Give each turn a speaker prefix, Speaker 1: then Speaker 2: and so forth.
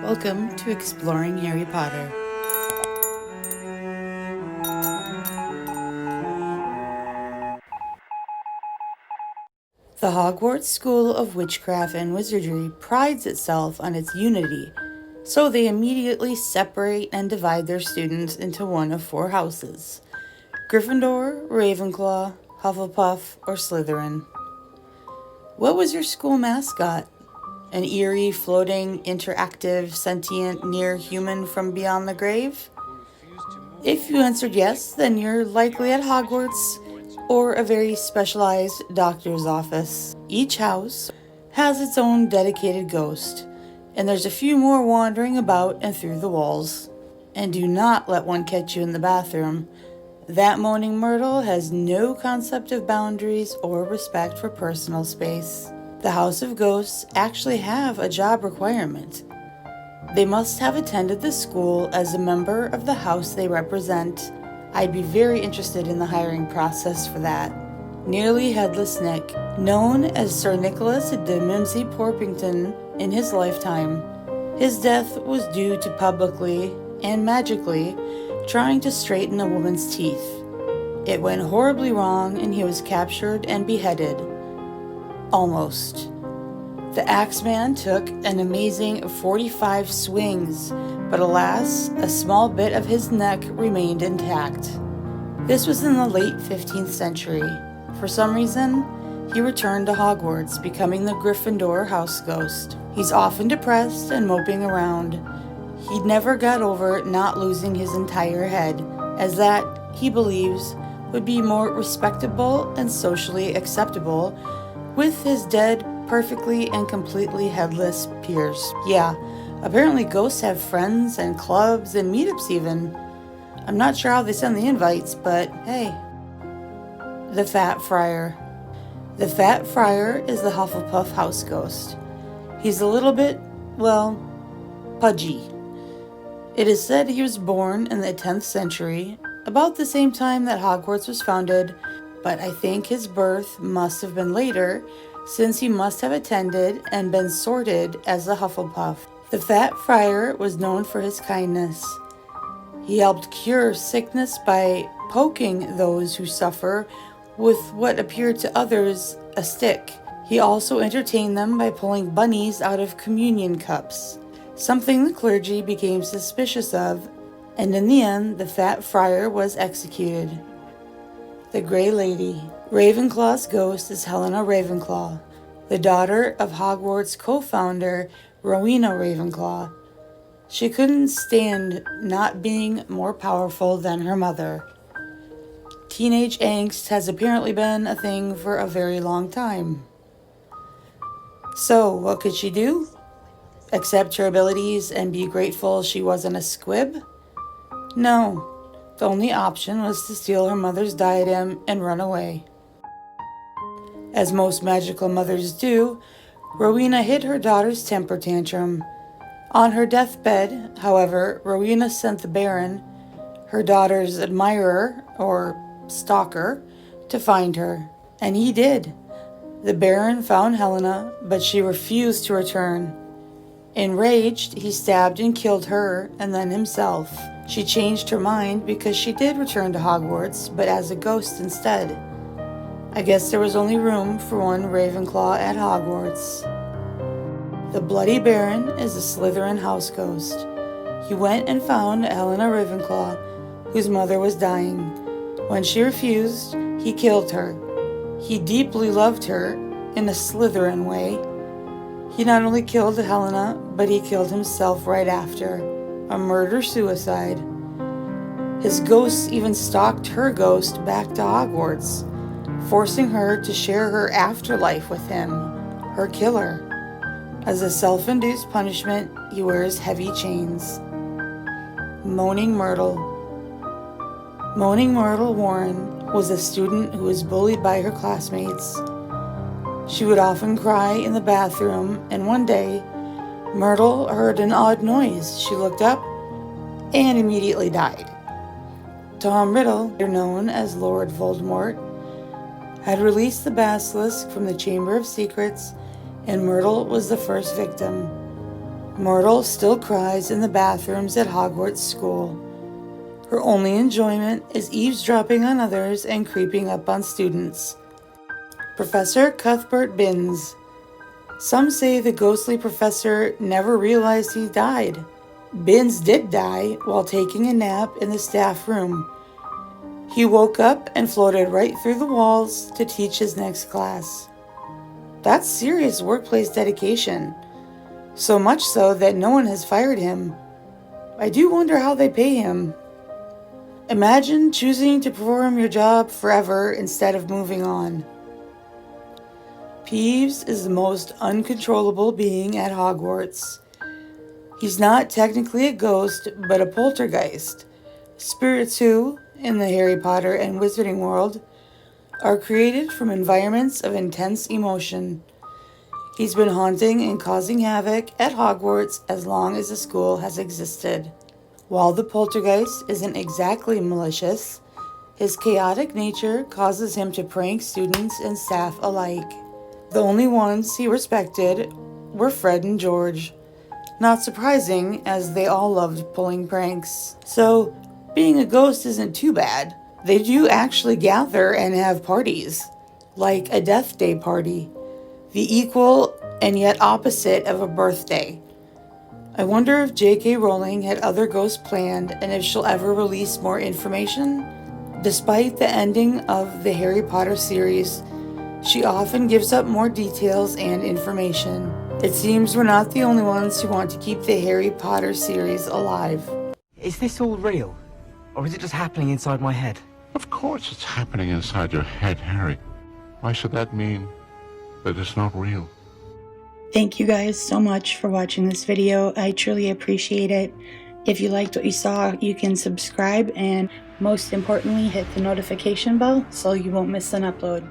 Speaker 1: Welcome to Exploring Harry Potter. The Hogwarts School of Witchcraft and Wizardry prides itself on its unity, so they immediately separate and divide their students into one of four houses: Gryffindor, Ravenclaw, Hufflepuff, or Slytherin. What was your school mascot? An eerie, floating, interactive, sentient, near-human from beyond the grave? If you answered yes, then you're likely at Hogwarts or a very specialized doctor's office. Each house has its own dedicated ghost, and there's a few more wandering about and through the walls. And do not let one catch you in the bathroom. That Moaning Murtle has no concept of boundaries or respect for personal space. The House of Ghosts actually have a job requirement. They must have attended the school as a member of the house they represent. I'd be very interested in the hiring process for that. Nearly Headless Nick, known as Sir Nicholas de Mimsy Porpington in his lifetime. His death was due to publicly and magically trying to straighten a woman's teeth. It went horribly wrong and he was captured and beheaded. Almost. The Axeman took an amazing 45 swings, but alas, a small bit of his neck remained intact. This was in the late 15th century. For some reason, he returned to Hogwarts, becoming the Gryffindor house ghost. He's often depressed and moping around. He never got over not losing his entire head, as that, he believes, would be more respectable and socially acceptable with his dead, perfectly and completely headless peers. Yeah, apparently ghosts have friends and clubs and meetups even. I'm not sure how they send the invites, but hey. The Fat Friar. The Fat Friar is the Hufflepuff house ghost. He's a little bit, well, pudgy. It is said he was born in the 10th century, about the same time that Hogwarts was founded, but I think his birth must have been later, since he must have attended and been sorted as a Hufflepuff. The Fat Friar was known for his kindness. He helped cure sickness by poking those who suffer with what appeared to others a stick. He also entertained them by pulling bunnies out of communion cups, something the clergy became suspicious of, and in the end, the Fat Friar was executed. The Grey Lady. Ravenclaw's ghost is Helena Ravenclaw, the daughter of Hogwarts co-founder Rowena Ravenclaw. She couldn't stand not being more powerful than her mother. Teenage angst has apparently been a thing for a very long time. So, what could she do? Accept her abilities and be grateful she wasn't a squib? No. The only option was to steal her mother's diadem and run away. As most magical mothers do, Rowena hid her daughter's temper tantrum. On her deathbed, however, Rowena sent the Baron, her daughter's admirer, or stalker, to find her. And he did. The Baron found Helena, but she refused to return. Enraged, he stabbed and killed her, and then himself. She changed her mind because she did return to Hogwarts, but as a ghost instead. I guess there was only room for one Ravenclaw at Hogwarts. The Bloody Baron is a Slytherin house ghost. He went and found Helena Ravenclaw, whose mother was dying. When she refused, he killed her. He deeply loved her in a Slytherin way. He not only killed Helena, but he killed himself right after. A murder-suicide. His ghost even stalked her ghost back to Hogwarts, forcing her to share her afterlife with him, her killer. As a self-induced punishment, he wears heavy chains. Moaning Murtle. Moaning Murtle Warren was a student who was bullied by her classmates. She would often cry in the bathroom, and one day, Myrtle heard an odd noise. She looked up and immediately died. Tom Riddle, known as Lord Voldemort, had released the basilisk from the Chamber of Secrets, and Myrtle was the first victim. Myrtle still cries in the bathrooms at Hogwarts school. Her only enjoyment is eavesdropping on others and creeping up on students. Professor Cuthbert Binns. Some say the ghostly professor never realized he died. Binns did die while taking a nap in the staff room. He woke up and floated right through the walls to teach his next class. That's serious workplace dedication. So much so that no one has fired him. I do wonder how they pay him. Imagine choosing to perform your job forever instead of moving on. Peeves is the most uncontrollable being at Hogwarts. He's not technically a ghost, but a poltergeist. Spirits who, in the Harry Potter and Wizarding world, are created from environments of intense emotion. He's been haunting and causing havoc at Hogwarts as long as the school has existed. While the poltergeist isn't exactly malicious, his chaotic nature causes him to prank students and staff alike. The only ones he respected were Fred and George. Not surprising, as they all loved pulling pranks. So, being a ghost isn't too bad. They do actually gather and have parties, like a Death Day party, the equal and yet opposite of a birthday. I wonder if J.K. Rowling had other ghosts planned and if she'll ever release more information. Despite the ending of the Harry Potter series, she often gives up more details and information. It seems we're not the only ones who want to keep the Harry Potter series alive.
Speaker 2: Is this all real? Or is it just happening inside my head?
Speaker 3: Of course it's happening inside your head, Harry. Why should that mean that it's not real?
Speaker 1: Thank you guys so much for watching this video. I truly appreciate it. If you liked what you saw, you can subscribe and most importantly, hit the notification bell so you won't miss an upload.